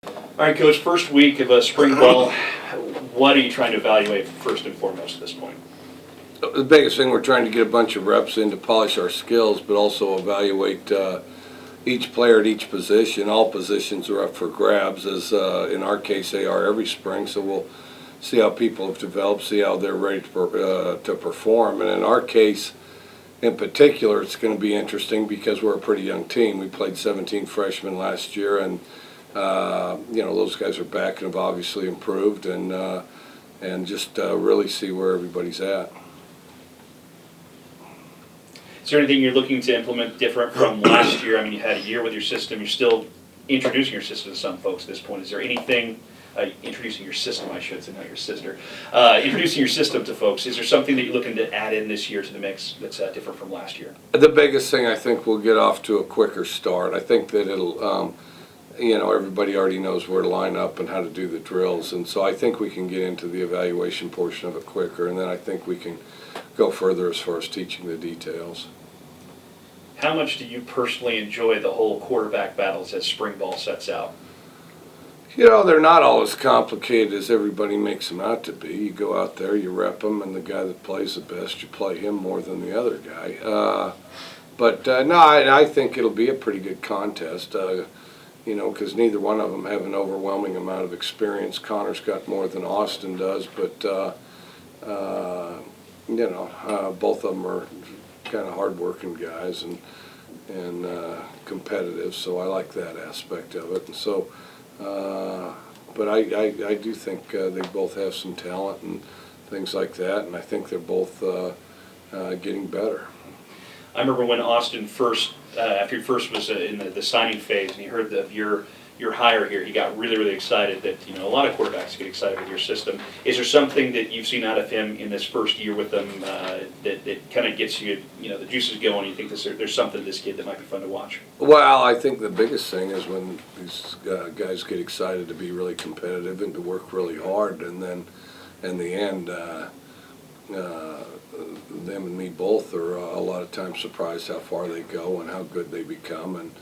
All right, Coach, first week of spring ball, what are you trying to evaluate first and foremost at this point? The biggest thing, we're trying to get a bunch of reps in to polish our skills, but also evaluate each player at each position. All positions are up for grabs, as in our case they are every spring, so we'll see how people have developed, see how they're ready to perform. And in our case, in particular, it's going to be interesting because we're a pretty young team. We played 17 freshmen last year, and those guys are back and have obviously improved, and just really see where everybody's at. Is there anything you're looking to implement different from last year? I mean, you had a year with your system. You're still introducing your system to some folks at this point. Is there anything, introducing your system, I should say, not your sister, introducing your system to folks, is there something that you're looking to add in this year to the mix that's different from last year? The biggest thing, I think we'll get off to a quicker start. I think that it'll, everybody already knows where to line up and how to do the drills. And so I think we can get into the evaluation portion of it quicker. And then I think we can go further as far as teaching the details. How much do you personally enjoy the whole quarterback battles as spring ball sets out? They're not all as complicated as everybody makes them out to be. You go out there, you rep them, and the guy that plays the best, you play him more than the other guy. I think it'll be a pretty good contest, because neither one of them have an overwhelming amount of experience. Connor's got more than Austin does, but both of them are kind of hard-working guys and competitive, so I like that aspect of it. And so, but I do think they both have some talent and things like that, and I think they're both getting better. I remember when Austin first, after he first was in the signing phase, and he heard of your hire here, he got really, really excited. That a lot of quarterbacks get excited with your system. Is there something that you've seen out of him in this first year with them that kind of gets you, the juices going? You think there's something to this kid that might be fun to watch? Well, I think the biggest thing is when these guys get excited to be really competitive and to work really hard, and then in the end, them and me both are a lot of times surprised how far they go and how good they become, and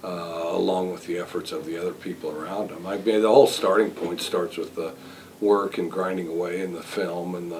along with the efforts of the other people around them. I mean, the whole starting point starts with the work and grinding away in the film and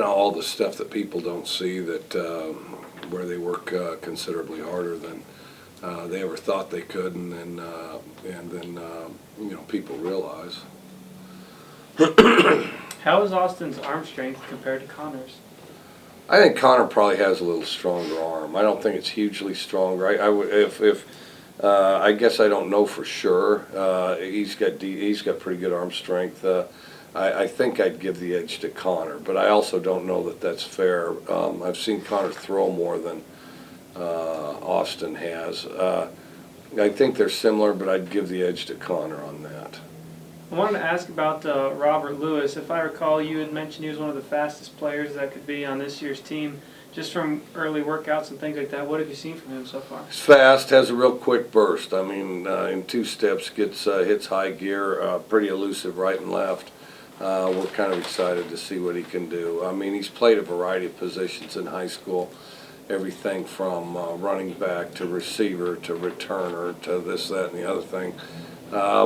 all the stuff that people don't see, that where they work considerably harder than they ever thought they could, and then people realize. How is Austin's arm strength compared to Connor's? I think Connor probably has a little stronger arm. I don't think it's hugely stronger. I guess I don't know for sure. He's got pretty good arm strength. I think I'd give the edge to Connor, but I also don't know that that's fair. I've seen Connor throw more than Austin has. I think they're similar, but I'd give the edge to Connor on that. I wanted to ask about Robert Lewis. If I recall, you had mentioned he was one of the fastest players that could be on this year's team. Just from early workouts and things like that, what have you seen from him so far? He's fast, has a real quick burst. I mean, in 2 steps, hits high gear, pretty elusive right and left. We're kind of excited to see what he can do. I mean, he's played a variety of positions in high school, everything from running back to receiver to returner to this, that, and the other thing.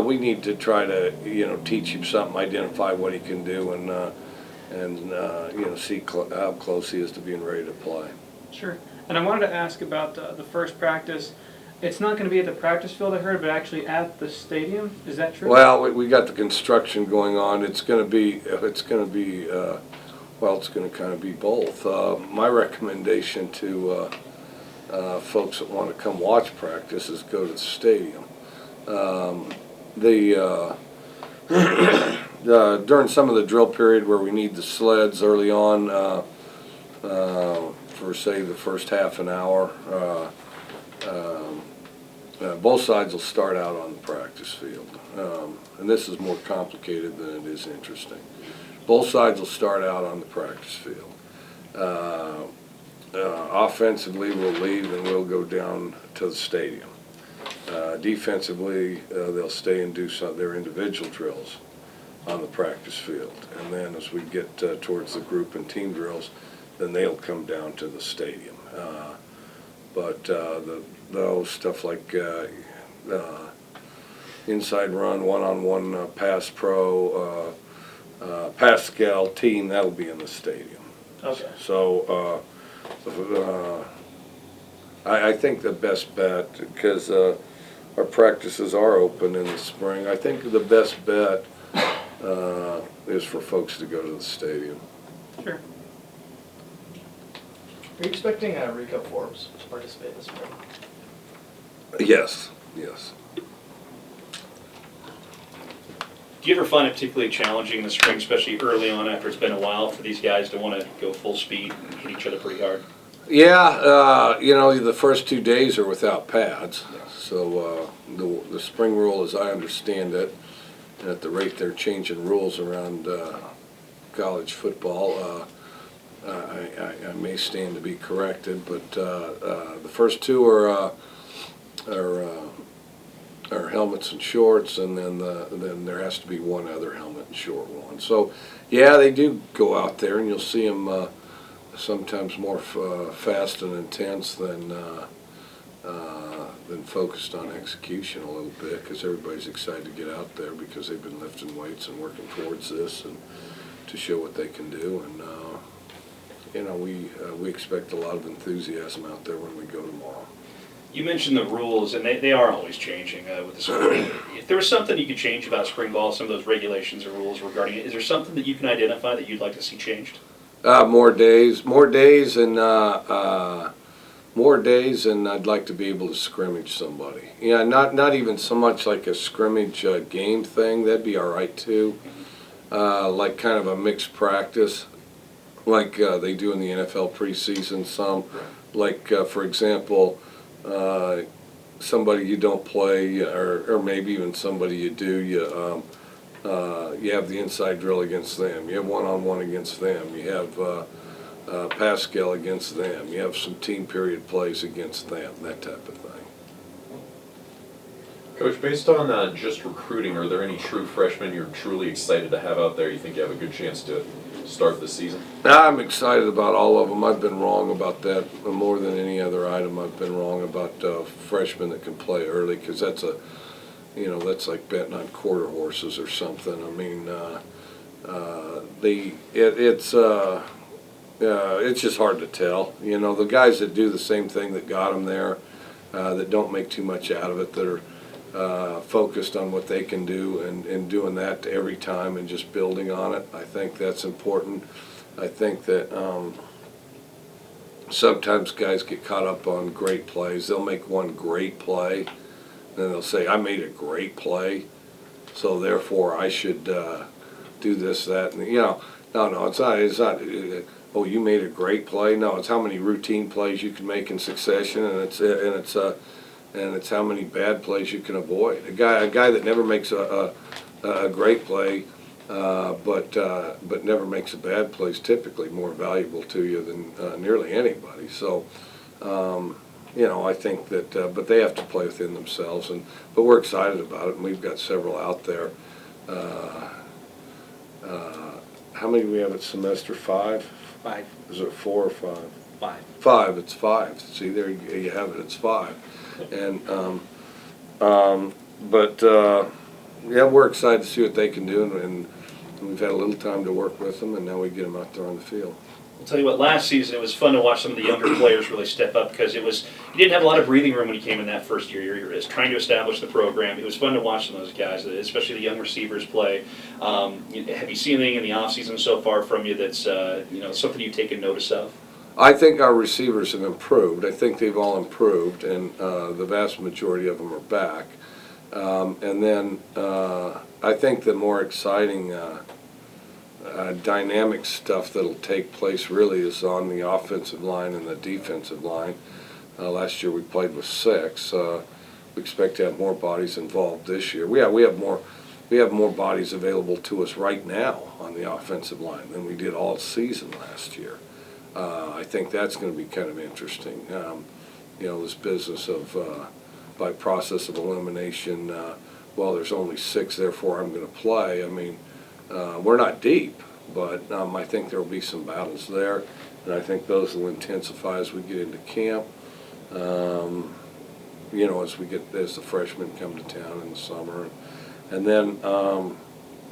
We need to try to, teach him something, identify what he can do, and see how close he is to being ready to play. Sure. And I wanted to ask about the first practice. It's not going to be at the practice field, I heard, but actually at the stadium. Is that true? Well, we got the construction going on. It's going to kind of be both. My recommendation to folks that want to come watch practice is go to the stadium. During some of the drill period where we need the sleds early on, for say the first half an hour, both sides will start out on the practice field, and this is more complicated than it is interesting. Both sides will start out on the practice field. Offensively, we'll leave and we'll go down to the stadium. Defensively, they'll stay and do some of their individual drills on the practice field. And then as we get towards the group and team drills, then they'll come down to the stadium. But those stuff like inside run, one-on-one pass pro, Pascal team, that'll be in the stadium. Okay. So I think the best bet, because our practices are open in the spring, I think the best bet is for folks to go to the stadium. Sure. Are you expecting Rico Forbes to participate this spring? Yes, yes. Do you ever find it particularly challenging in the spring, especially early on after it's been a while, for these guys to want to go full speed and hit each other pretty hard? Yeah, the first 2 days are without pads. So the spring rule, as I understand it, and at the rate they're changing rules around college football, I may stand to be corrected, but the first two are helmets and shorts, and then there has to be one other helmet and short one. So, yeah, they do go out there, and you'll see them sometimes more fast and intense than focused on execution a little bit, because everybody's excited to get out there because they've been lifting weights and working towards this and to show what they can do. And we expect a lot of enthusiasm out there when we go tomorrow. You mentioned the rules, and they are always changing with the spring. If there was something you could change about spring ball, some of those regulations or rules regarding it, is there something that you can identify that you'd like to see changed? More days, and I'd like to be able to scrimmage somebody. Yeah, not even so much like a scrimmage game thing. That'd be all right too. Like kind of a mixed practice, like they do in the NFL preseason. Some, like for example, somebody you don't play, or maybe even somebody you do. You have the inside drill against them. You have one-on-one against them. You have Pascal against them. You have some team period plays against them, that type of thing. Coach, based on just recruiting, are there any true freshmen you're truly excited to have out there you think you have a good chance to start the season? I'm excited about all of them. I've been wrong about that more than any other item. I've been wrong about freshmen that can play early, because that's like betting on quarter horses or something. I mean, it's just hard to tell. The guys that do the same thing that got them there, that don't make too much out of it, that are focused on what they can do and doing that every time and just building on it. I think that's important. I think that sometimes guys get caught up on great plays. They'll make one great play, then they'll say, I made a great play, so therefore I should do this, that, and no, it's not. Oh, you made a great play. No, it's how many routine plays you can make in succession, and it's how many bad plays you can avoid. A guy that never makes a great play, but never makes a bad play is typically more valuable to you than nearly anybody. So. I think that, but they have to play within themselves, but we're excited about it, and we've got several out there. How many do we have at semester 5? 5. Is it 4 or 5? 5. 5. It's 5. See, there you have it. It's 5, and yeah, we're excited to see what they can do, and we've had a little time to work with them, and now we get them out there on the field. I'll tell you what, last season it was fun to watch some of the younger players really step up, because you didn't have a lot of breathing room when you came in that first year. You're just trying to establish the program. It was fun to watch some of those guys, especially the young receivers play. Have you seen anything in the offseason so far from you that's something you've taken notice of? I think our receivers have improved. I think they've all improved, and the vast majority of them are back. And then I think the more exciting dynamic stuff that'll take place really is on the offensive line and the defensive line. Last year we played with 6. We expect to have more bodies involved this year. We have more bodies available to us right now on the offensive line than we did all season last year. I think that's going to be kind of interesting. This business of by process of elimination, well, there's only 6, therefore I'm going to play. I mean, we're not deep, but I think there will be some battles there, and I think those will intensify as we get into camp. you know, as the freshmen come to town in the summer. And then,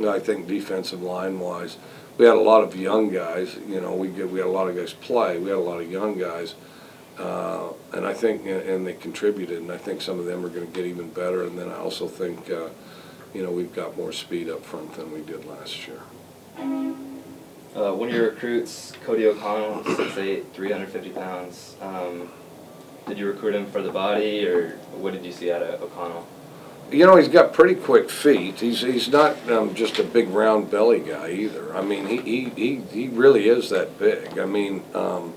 I think defensive line-wise, we had a lot of young guys. You know, we had a lot of guys play. We had a lot of young guys, and I think, and they contributed. And I think some of them are going to get even better. And then I also think, you know, we've got more speed up front than we did last year. One of your recruits, Cody O'Connell, 6'8", 350 pounds. Did you recruit him for the body, or what did you see out of O'Connell? You know, he's got pretty quick feet. He's not just a big round belly guy either. I mean, he really is that big. I mean, you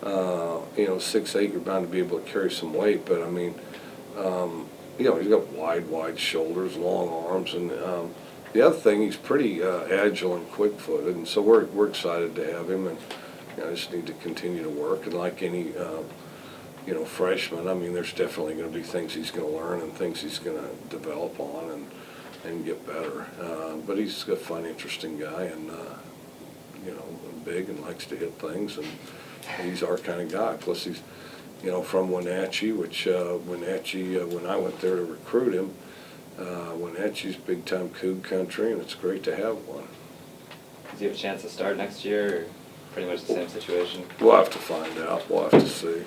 know, 6'8", you're bound to be able to carry some weight, but I mean, you know, he's got wide shoulders, long arms, and the other thing, he's pretty agile and quick-footed, and so we're excited to have him, and you know, I just need to continue to work. And like any you know, freshman, I mean, there's definitely going to be things he's going to learn and things he's going to develop on and get better. But he's a fun, interesting guy, and you know, big and likes to hit things, and he's our kind of guy. Plus, he's, you know, from Wenatchee, which Wenatchee, when I went there to recruit him, Wenatchee's big-time Coug country, and it's great to have one. Does he have a chance to start next year, or pretty much the same situation? We'll have to find out. We'll have to see.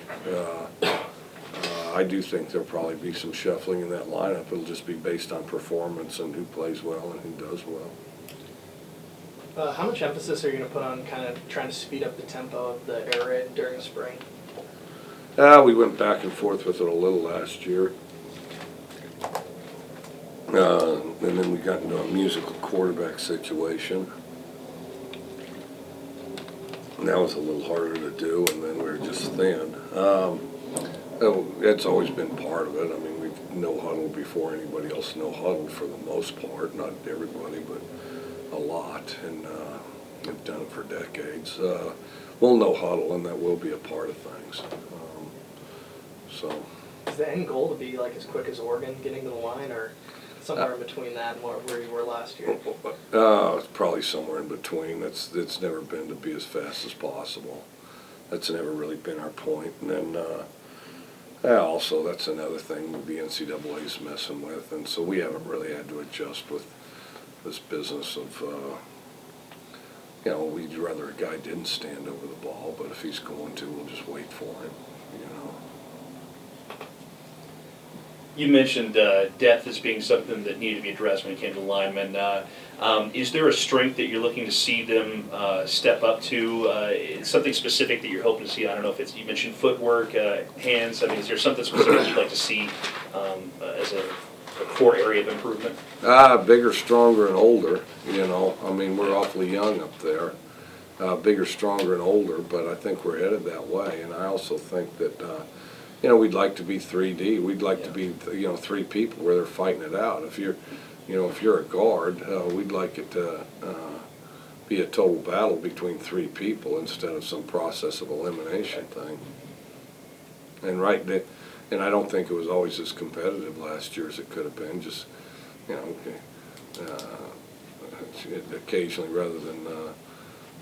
I do think there'll probably be some shuffling in that lineup. It'll just be based on performance and who plays well and who does well. How much emphasis are you going to put on kind of trying to speed up the tempo of the air raid during the spring? We went back and forth with it a little last year. And then we got into a musical quarterback situation. And that was a little harder to do, and then we were just thin. It's always been part of it. I mean, we've no-huddled before anybody else no-huddled for the most part. Not everybody, but a lot. And we've done it for decades. We'll no-huddle, and that will be a part of things. So. Is the end goal to be like as quick as Oregon getting to the line, or somewhere in between that and where you were last year? It's probably somewhere in between. It's never been to be as fast as possible. That's never really been our point. And then also that's another thing the NCAA is messing with, and so we haven't really had to adjust with this business of, you know, we'd rather a guy didn't stand over the ball, but if he's going to, we'll just wait for him, you know. You mentioned depth as being something that needed to be addressed when it came to linemen. Is there a strength that you're looking to see them step up to? Something specific that you're hoping to see? I don't know if it's, you mentioned footwork, hands. I mean, is there something specific you'd like to see as a core area of improvement? Bigger, stronger, and older, you know. I mean, we're awfully young up there. Bigger, stronger, and older, but I think we're headed that way. And I also think that, you know, we'd like to be 3D. We'd like to be, you know, three people where they're fighting it out. If you're, you know, if you're a guard, we'd like it to be a total battle between three people instead of some process of elimination thing. And and I don't think it was always as competitive last year as it could have been. Just, you know, occasionally rather than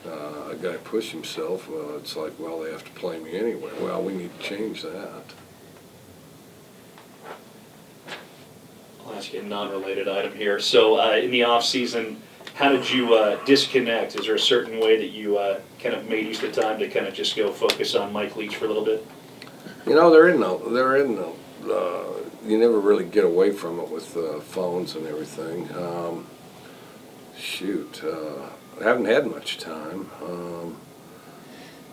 a guy push himself, it's like, well, they have to play me anyway. Well, we need to change that. I'll ask you a non-related item here. So in the off-season, how did you disconnect? Is there a certain way that you kind of made use of the time to kind of just go focus on Mike Leach for a little bit? You know, there isn't no, you never really get away from it with phones and everything. I haven't had much time.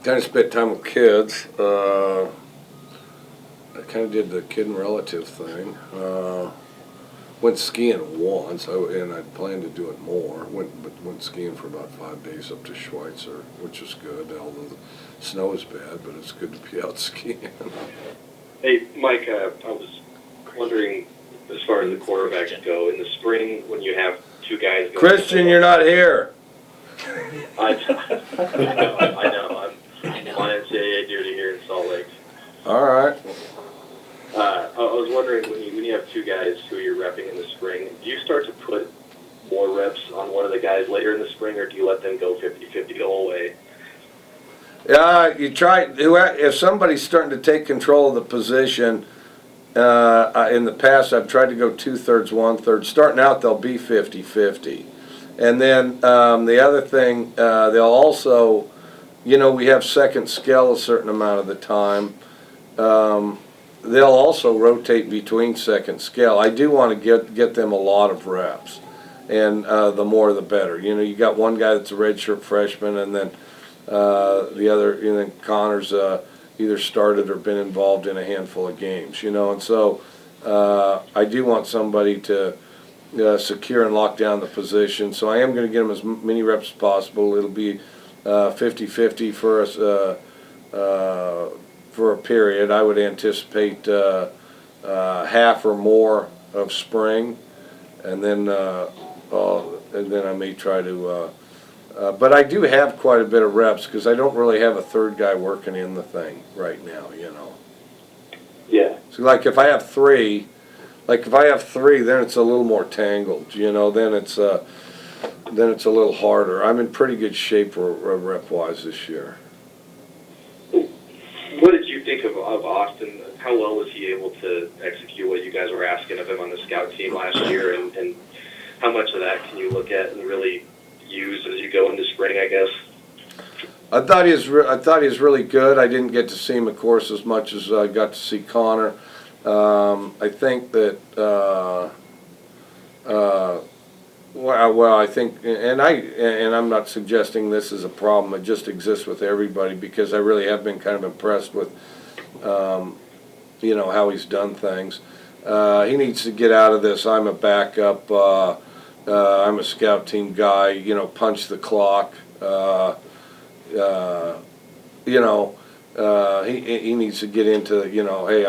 Kind of spent time with kids. I kind of did the kid and relative thing. Went skiing once, and I planned to do it more. Went skiing for about 5 days up to Schweitzer, which was good, although the snow is bad, but it's good to be out skiing. Hey, Mike, I was wondering, as far as the quarterbacks go, in the spring when you have two guys going... Christian, you're not here. I know. I'm on NCAA duty here in Salt Lake. All right. I was wondering, when you have two guys who you're repping in the spring, do you start to put more reps on one of the guys later in the spring, or do you let them go 50-50 the whole way? Yeah, you try. If somebody's starting to take control of the position, in the past, I've tried to go 2/3, 1/3. Starting out, they'll be 50-50. And then the other thing, they'll also, we have second skill a certain amount of the time. They'll also rotate between second skill. I do want to get them a lot of reps, and the more the better. You got one guy that's a redshirt freshman, and then the other, and then Connor's either started or been involved in a handful of games. And so I do want somebody to secure and lock down the position. So I am going to get them as many reps as possible. It'll be 50-50 for us. For a period, I would anticipate half or more of spring, and then I may try to. But I do have quite a bit of reps because I don't really have a third guy working in the thing right now. Yeah. So like if I have three, then it's a little more tangled. Then it's a little harder. I'm in pretty good shape rep wise this year. What did you think of Austin? How well was he able to execute what you guys were asking of him on the scout team last year, and how much of that can you look at and really use as you go into spring, I guess? I thought he was really good. I didn't get to see him, of course, as much as I got to see Connor. I think that I think, and I'm not suggesting this is a problem. It just exists with everybody because I really have been kind of impressed with, how he's done things. He needs to get out of this. I'm a backup. I'm a scout team guy. Punch the clock. He needs to get into hey,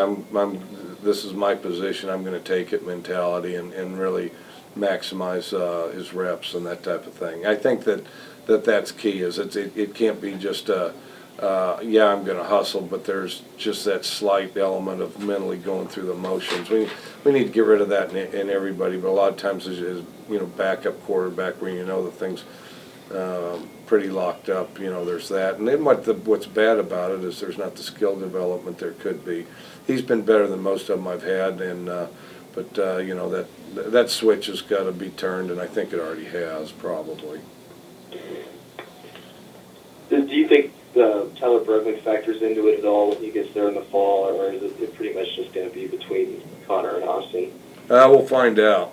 this is my position. I'm going to take it mentality and really maximize his reps and that type of thing. I think that's key. It can't be just I'm going to hustle, but there's just that slight element of mentally going through the motions. We need to get rid of that in everybody. But a lot of times as backup quarterback where the thing's pretty locked up. There's that. And then what's bad about it is there's not the skill development there could be. He's been better than most of them I've had, and that switch has got to be turned, and I think it already has probably. Do you think Tyler Bergman factors into it at all when he gets there in the fall, or is it pretty much just going to be between Connor and Austin? We'll find out.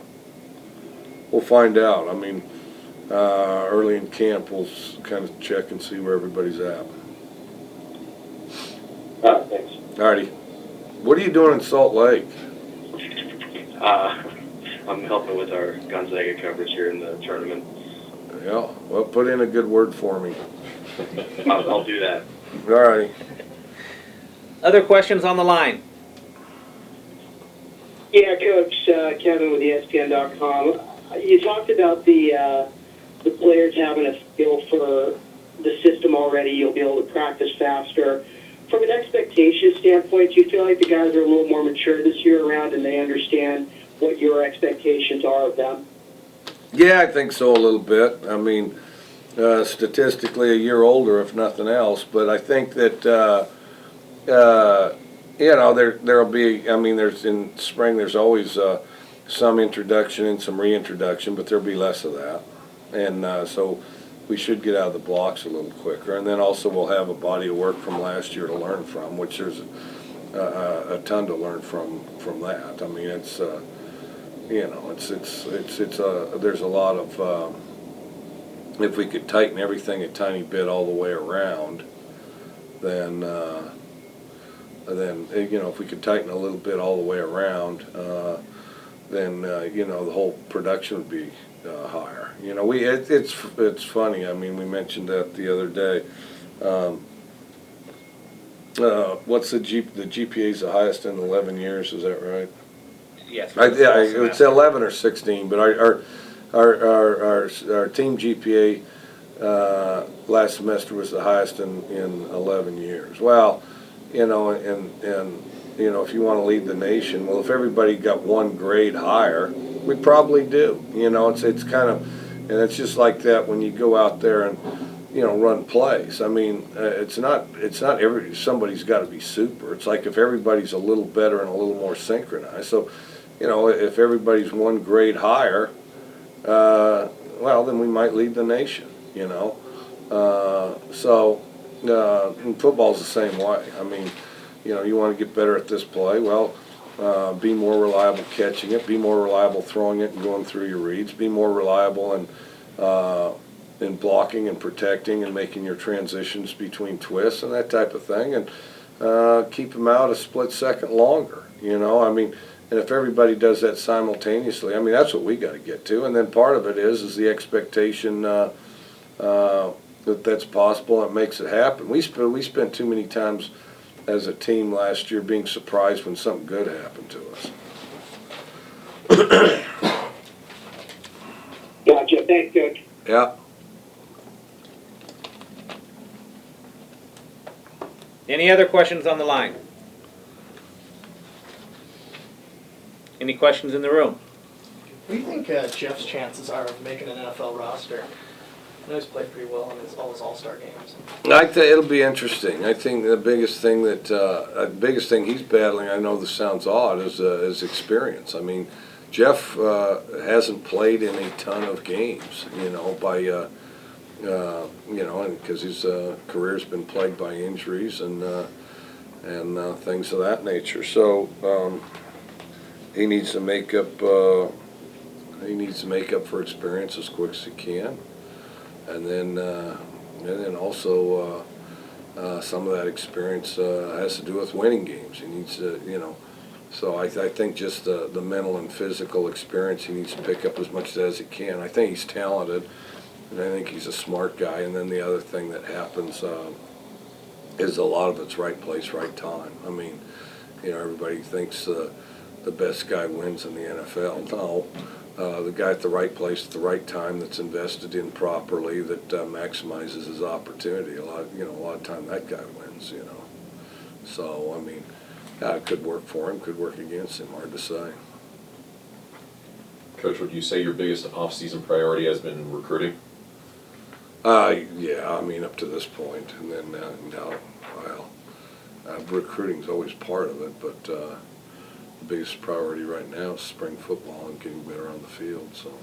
I mean, early in camp, we'll kind of check and see where everybody's at. All right, thanks. Alrighty. What are you doing in Salt Lake? I'm helping with our Gonzaga coverage here in the tournament. Yeah, well, put in a good word for me. I'll do that. Alrighty. Other questions on the line? Yeah, Coach, Kevin with ESPN.com. You talked about the players having a feel for the system already. You'll be able to practice faster. From an expectation standpoint, do you feel like the guys are a little more mature this year around and they understand what your expectations are of them? Yeah, I think so a little bit. I mean, statistically a year older, if nothing else. But I think that, there'll be, there's in spring, there's always some introduction and some reintroduction, but there'll be less of that. And so we should get out of the blocks a little quicker. And then also we'll have a body of work from last year to learn from, which there's a ton to learn from that. I mean, it's, there's a lot of, if we could tighten everything a tiny bit all the way around, then if we could tighten a little bit all the way around, then the whole production would be higher. It's funny. I mean, we mentioned that the other day. What's the GPA's the highest in 11 years? Is that right? Yes. It's 11 or 16. But our team GPA last semester was the highest in 11 years. Well, if you want to lead the nation, well, if everybody got one grade higher, we probably do. It's kind of, and it's just like that when you go out there and, run plays. I mean, it's not somebody's got to be super. It's like if everybody's a little better and a little more synchronized. So, if everybody's one grade higher, well, then we might lead the nation, and football's the same way. I mean, you want to get better at this play. Well, be more reliable catching it, be more reliable throwing it and going through your reads, be more reliable in blocking and protecting and making your transitions between twists and that type of thing, and keep them out a split second longer, I mean, and if everybody does that simultaneously, I mean, that's what we got to get to. And then part of it is the expectation that that's possible and it makes it happen. We spent too many times as a team last year being surprised when something good happened to us. Gotcha. Thanks, Coach. Yeah. Any other questions on the line? Any questions in the room? What do you think Jeff's chances are of making an NFL roster? I know he's played pretty well in all his All-Star games. I think it'll be interesting. I think the biggest thing he's battling, I know this sounds odd, is experience. I mean, Jeff hasn't played in a ton of games, because his career's been plagued by injuries and things of that nature. So he needs to make up. For experience as quick as he can, and then also some of that experience has to do with winning games. He needs to, So I think just the mental and physical experience he needs to pick up as much as he can. I think he's talented, and I think he's a smart guy. And then the other thing that happens is a lot of it's right place, right time. I mean, everybody thinks the best guy wins in the NFL. No, the guy at the right place at the right time that's invested in properly, that maximizes his opportunity. A lot of time that guy wins. So I mean. It could work for him, could work against him, hard to say. Coach, would you say your biggest off-season priority has been recruiting? Yeah, I mean, up to this point. And then now, recruiting's always part of it, but the biggest priority right now is spring football and getting better on the field, so.